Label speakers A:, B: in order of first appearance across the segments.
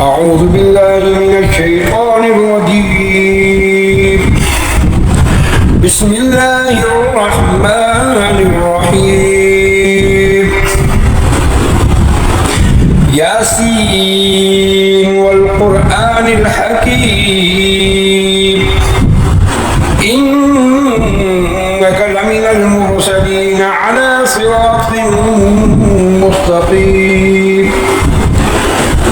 A: أعوذ بالله من الشيطان الرجيم. بسم الله الرحمن الرحيم. ياسين والقرآن الحكيم إنك لمن المرسلين على صراط مستقيم.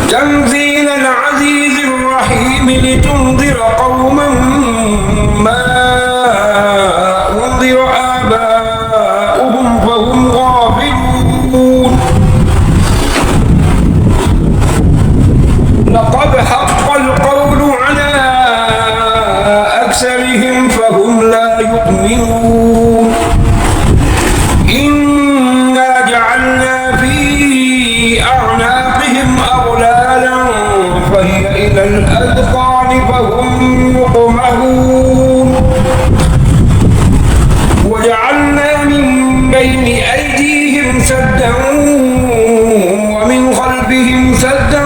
A: تنزيل العزيز الرحيم لتنذر قوما ما أنذر آباؤهم فهم غافلون. لقد حق القول على أكثرهم فهم لا يؤمنون. إنا جعلنا في أعناقهم أغلالا فهي إلى الأذقان فهم مقمحون. وجعلنا من بين أيديهم سدا ومن خلفهم سدا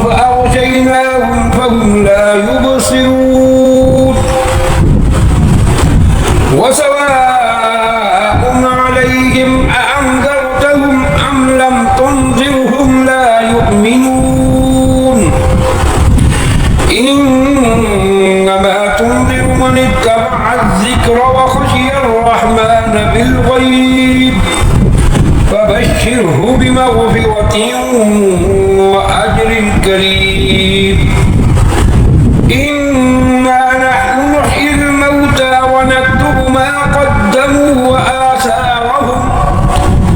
A: فأغشيناهم فهم لا يبصرون. وسواء عليهم أأنذرتهم أم لم تنذرهم لا يؤمنون. إنما تنذر من اتبع الذكر وخشي الرحمن بالغيب فبشره بمغفرة وأجر كريم. إنا نحن نحيي الموتى ونكتب ما قدموا وآثارهم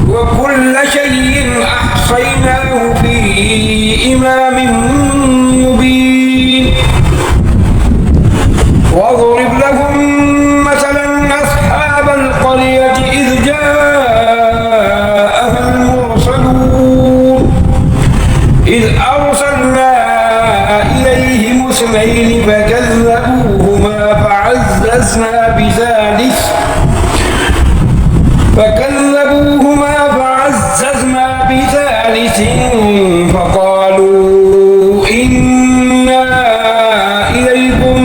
A: وكل شيء أحصيناه في إمام مبين. واضرب لهم مثلا أصحاب القرية إذ جاءها المرسلون إذ أرسلنا إليهم اثنين فكذبوهما فعززنا بثالث فقالوا إنا إليكم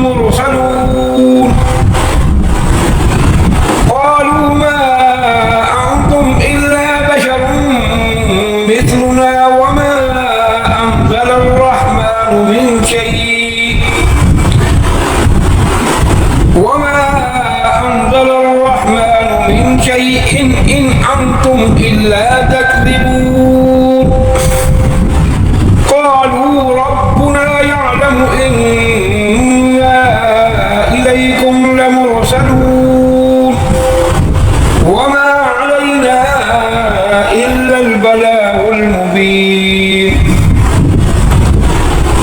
A: مرسلون. قالوا ما أنتم إلا بشر مثلنا وما أنزل الرحمن من شيء إن أنتم إلا تكذبون. قالوا ربنا يعلم إنا إليكم لمرسلون وما علينا إلا البلاغ المبين.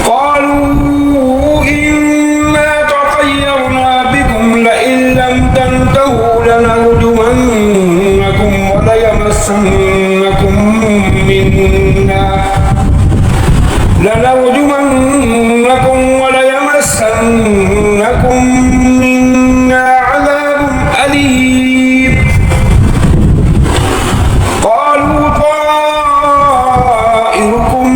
A: قالوا إنا تطيرنا بكم لئن لم تنتهوا لنرجمنكم وليمسنكم منا عذاب أليم. قالوا طائركم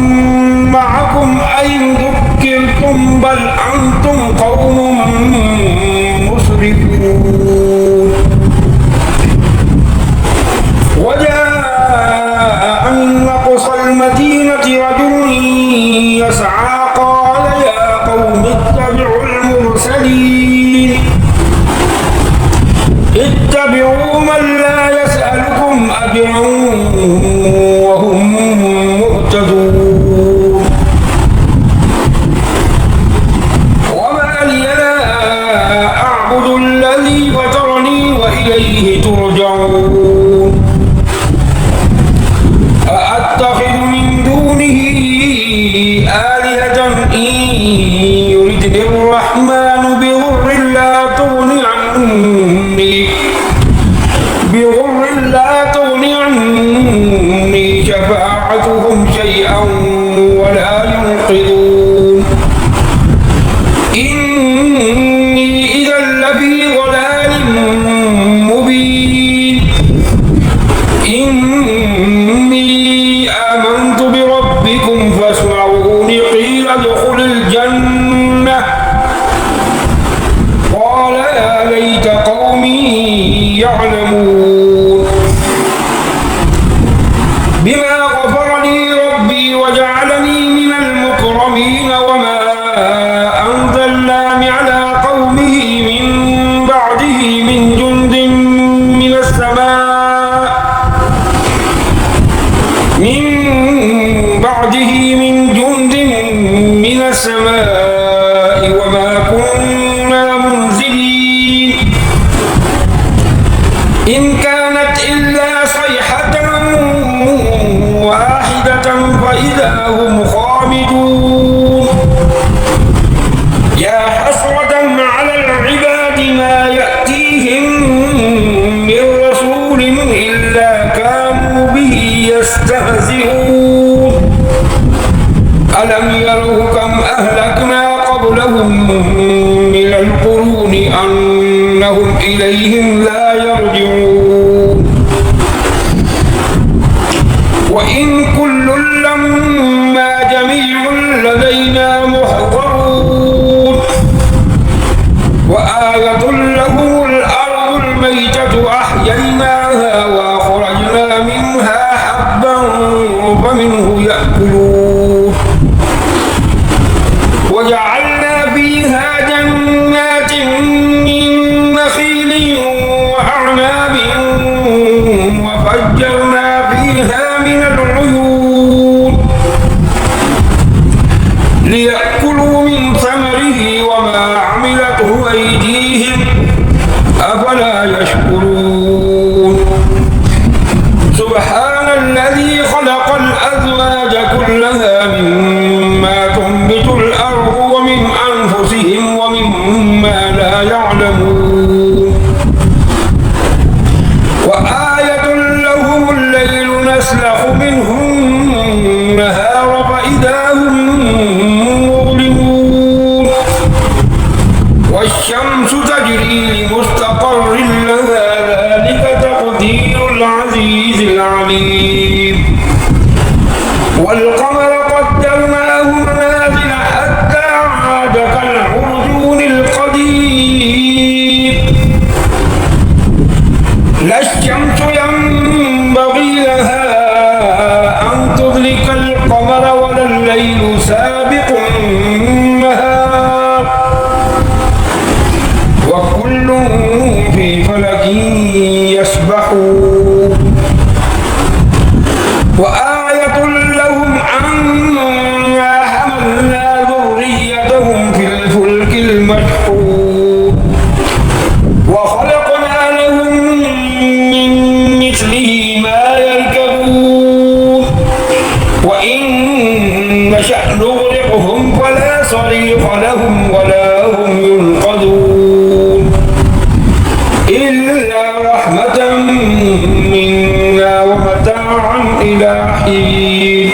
A: معكم أين ذكرتم بل أنتم قوم مسرفون. وجاء من أقصى المدينة رجل يسعى قال يا قوم اتبعوا المرسلين اتبعوا من لا يسألكم أجرا وهم مهتدون. وما لي لا أعبد الذي فطرني وإليه ترجعون. أأتخذ من دونه آلهة إن يردني الرحمن بضر لا تغن عني شفاعتهم شيئا من جند من السماء وما كنا منزلين إن كانت إلا صيحة واحدة فإذا هم خامدون يا حسرة على العباد ما يأتيهم من رسول إلا كانوا به يستهزئون ألم يروا كم أهلكنا قبلهم من القرون أنهم إليهم لا يرجعون وإن كل لما جميع لدينا محضرون وآية لهم الأرض الميتة أحييناها وأخرجنا منها حبا فمنه يأكلون وجعلنا فيها جنات من نخيل وأعناب وفجرنا فيها من العيون ليأكلوا من ثمره وما عملته أيديهم أفلا يشكرون سبحان الذي خلق الأزواج كلها مما تنبت الأرض ومن أنفسهم ومما لا يعلمون وآية لهم الليل نسلخ منه النهار فإذا هم مظلمون والشمس تجري لمستقر لها ذلك تقدير العزيز العليم والقمر قدرناه منازل حتى عاد كالعرجون القديم لا الشمس ينبغي لها أن تدرك القمر ولا الليل سابق النهار وكل في فلك يسبحون وآية لهم أنا حملنا ذريتهم في الفلك المشحون وخلقنا لهم من مثله ما يركبون وإن نشأ نغرقهم فلا صريخ لهم ولا هم ينقذون إلا رحمة منا ومتاعا إلى حين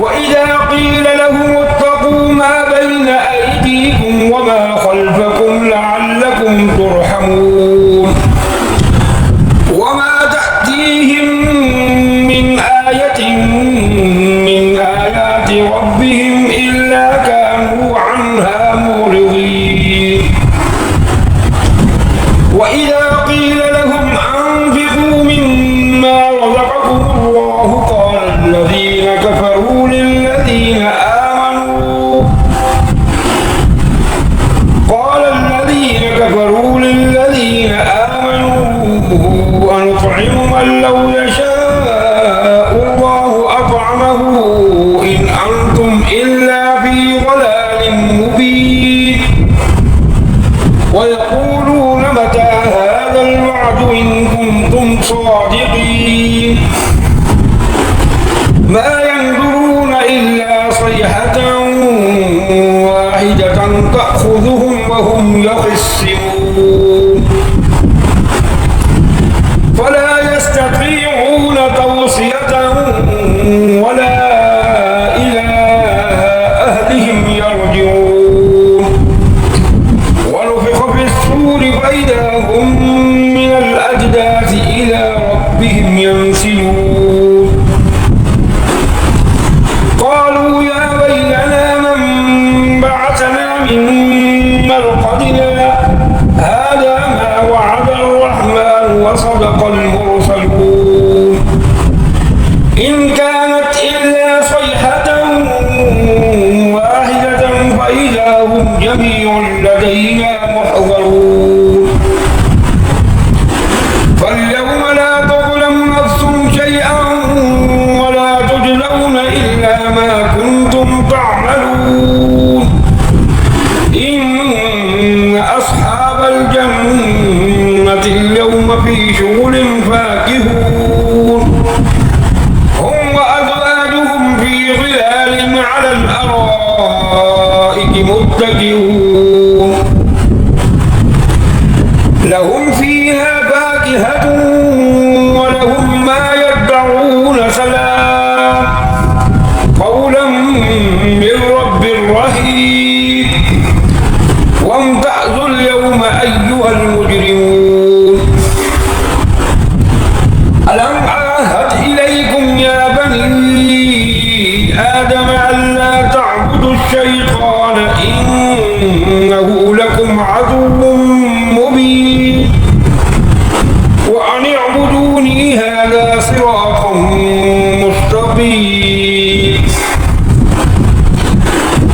A: وإذا قيل لهم اتقوا ما بين أيديكم وما خلفكم لعلكم ترحمون وما تأتيهم من آية من آيات ربهم إلا كانوا عنها معرضين وإذا قيل لهم أنفقوا مما رزقكم الله قال الذين كفروا للذين آمنوا أنطعم من لو يشاء الله أطعمه إن أنتم إلا في ضلال مبين ويقولون متى هذا الوعد إن كنتم صادقين ما ينظرون إلا صيحة واحدة تأخذهم وهم يخصمون فلا يستطيعون توصية ولا إلى أهلهم يرجعون ونفخ في الصور فإذا هم من الأجداث إلى ربهم ينسلون قالوا يا ويلنا من بعثنا من مرقدنا هذا ما إلا ما كنتم تعملون إن أصحاب الجنة اليوم في شغل فاكهون هم وأزواجهم في ظلال على الأرائك متكئون لهم فيها فاكهة ولهم ما يدعون سلام قولا من رب رحيم وامتازوا اليوم أيها المجرمون ألم أعهد إليكم يا بني آدم ألا تعبدوا الشيطان إنه لكم عدو مبين وأن اعبدوني هذا صراط مستقيم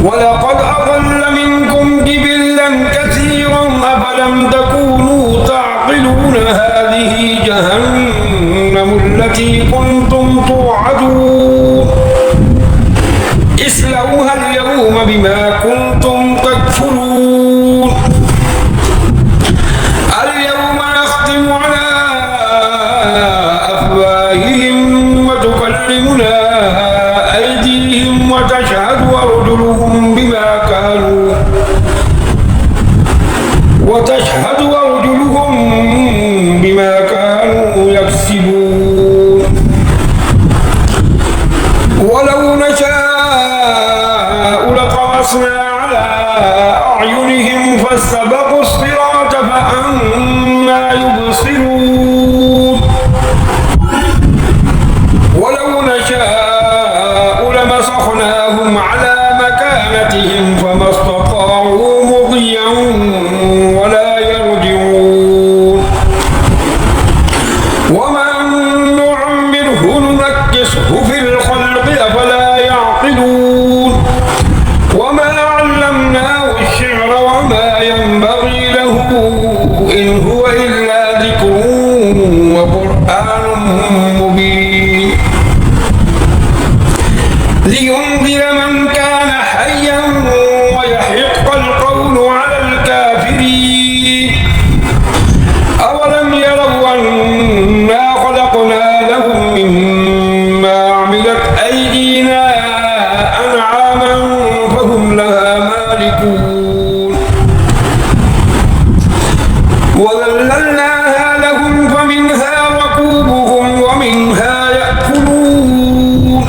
A: ولقد أضل منكم جبلا كثيرا أفلم تكونوا تعقلون هذه جهنم التي كنتم توعدون اصلوها اليوم بما كنتم تكفرون اليوم نختم على أفواههم وتكلمنا أيديهم وتشهد أرجلهم بما كانوا يكسبون ولو نشاء لطمسنا على أعينهم فاستبقوا الصراط فأنى يبصرون ولو نشاء لمسخناهم على مكانتهم فما استطاعوا مضيا ولا يرجعون ومن نعمره ننكسه في الخلق أفلا يعقلون وما علمناه الشعر وما ينبغي له إن هو إلا ذكر وقرآن مبين لينذر من كان حيا ويحق القول على الكافرين أولم يروا أنا خلقنا لهم مما عملت أيدينا أنعاما فهم لها مالكون وذللناها لهم فمنها ركوبهم ومنها يأكلون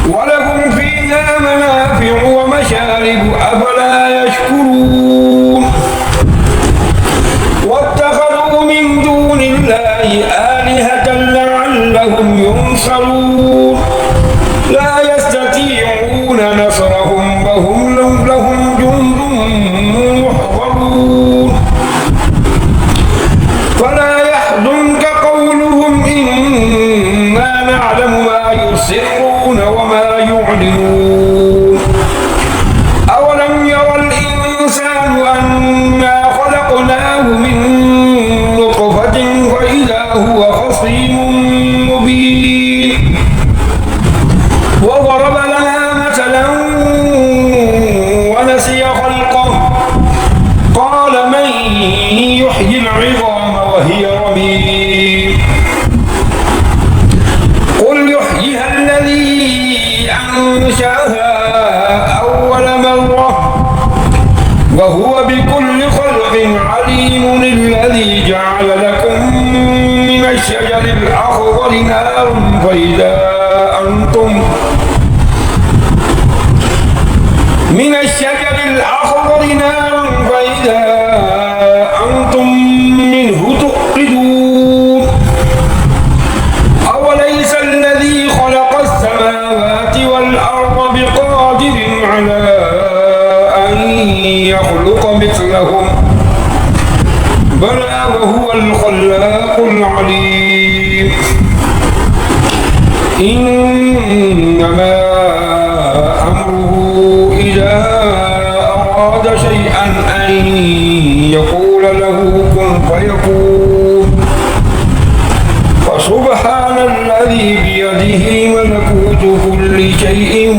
A: ولهم فيها منافع ومشارب أفلا يشكرون واتخذوا من دون الله آلهة لعلهم ينصرون لا يستطيعون نصرهم وهم لهم جند محضرون فلا يحزنك قولهم إنا نعلم ما يسرون وما يعلنون أولم يرى الإنسان أنا خلقناه من نطفة فإذا هو خصيم مبين وضرب لنا مثلا ونسي خلقه قال من يحيي العظام وهي رميم قل يحييها الذي أنشأها أول مرة وهو بكل خلق عليم الذي جعل لكم من الشجر الأخضر نارا فإذا أنتم منه توقدون أوليس الذي خلق السماوات والأرض بقادر على أن يخلق مثلهم بلى وهو الخلاق العليم إنما أمره إذا أراد شيئا أن يقول له كن فيكون فسبحان الذي بيده بيده ملكوت كل شيء